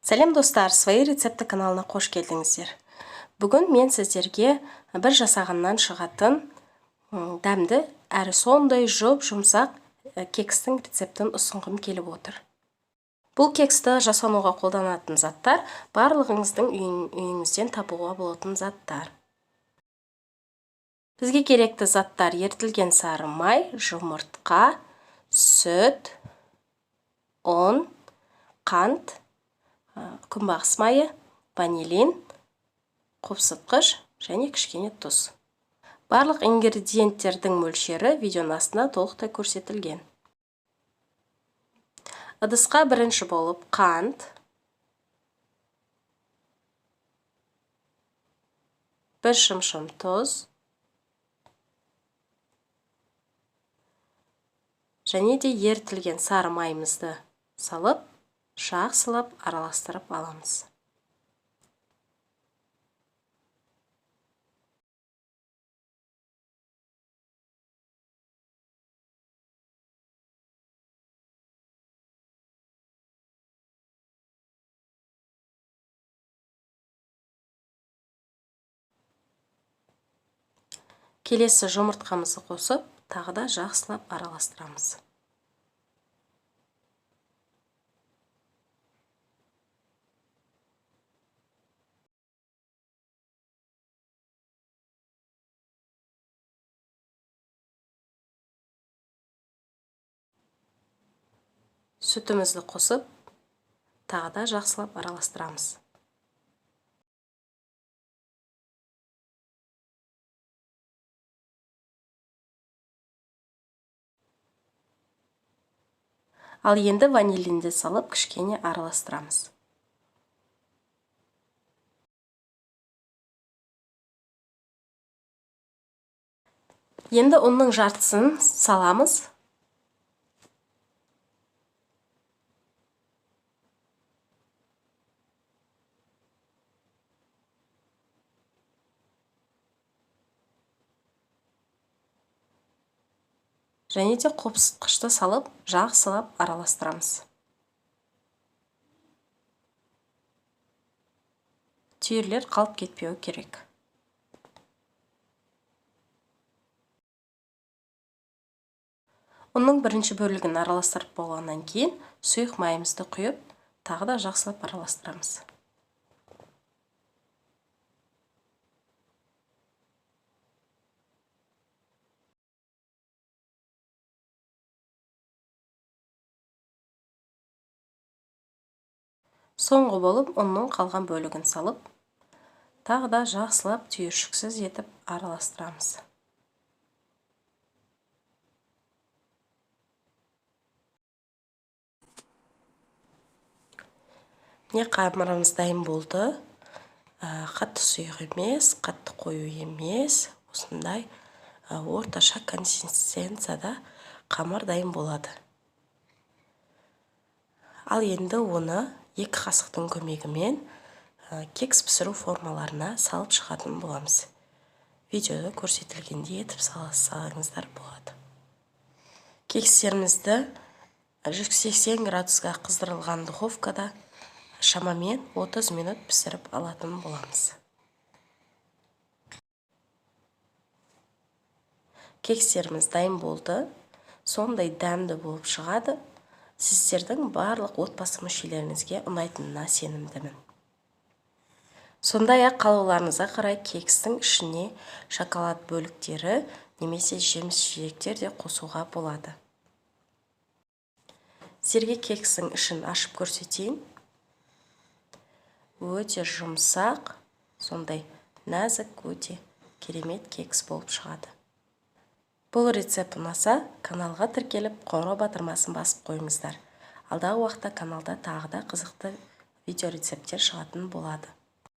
Сәлем достар, свои рецепті каналына қош келдіңіздер. Бүгін мен сіздерге бір жасағаннан шығатын дәмді әрі сондай жұмсақ кекстің рецептін ұсынғым келіп отыр. Бұл кексті жасануға қолданатын заттар барлығыңыздың үйіңізден табуға болатын заттар. Бізге керекті заттар ертілген сары май, жұмыртқа, сүт, ұн, қант, күнбағыс майы, ванилин, қопсытқыш және кішкене тұз. Барлық ингредиенттердің мөлшері видеоның астына толықтай көрсетілген. Ыдысқа бірінші болып қант, бір шымшым тұз және де ертілген сары майымызды салып, жақсылап араластырып аламыз. Келесі жұмыртқамызды қосып, тағы да жақсылап араластырамыз. Сүтімізді қосып, тағы да жақсылап араластырамыз. Ал енді ванилинді салып, кішкене араластырамыз. Енді ұнның жартысын саламыз. Және де қопсытқышты салып, жақсылап араластырамыз. Түйірлер қалып кетпеуі керек. Ұнның бірінші бөлігін араластырып болғаннан кейін, сұйық майымызды құйып, тағы да жақсылап араластырамыз. Соңғы болып ұнның қалған бөлігін салып, тағы да жақсылап түйіршіксіз етіп араластырамыз. Міне қамырымыз дайын болды. Қатты сұйық емес, қатты қою емес, осындай орташа консистенцияда қамыр дайын болады. Ал енді оны 2 қасықтың көмегімен кекс пісіру формаларына салып шығатын боламыз. Видеода көрсетілгендей етіп салсаңыздар болады. Кекстерімізді 180 градусқа қыздырылған духовкада шамамен 30 минут пісіріп алатын боламыз. Кекстеріміз дайын болды. Сондай дәмді болып шығады. Сіздердің барлық отбасы мүшелеріңізге ұнайтынына сенімдімін. Сондай-ақ қалауларыңызға қарай кекстің ішіне шоколад бөліктері немесе жеміс-жидектер де қосуға болады. Сіздерге кекстің ішін ашып көрсетейін. Өте жұмсақ, сондай нәзік, өте керемет кекс болып шығады. Бұл рецепт ұнаса, каналға тіркеліп, қоңырау батырмасын басып қойыңыздар. Алдағы уақытта каналда тағы да қызықты видео рецепттер шығатын болады.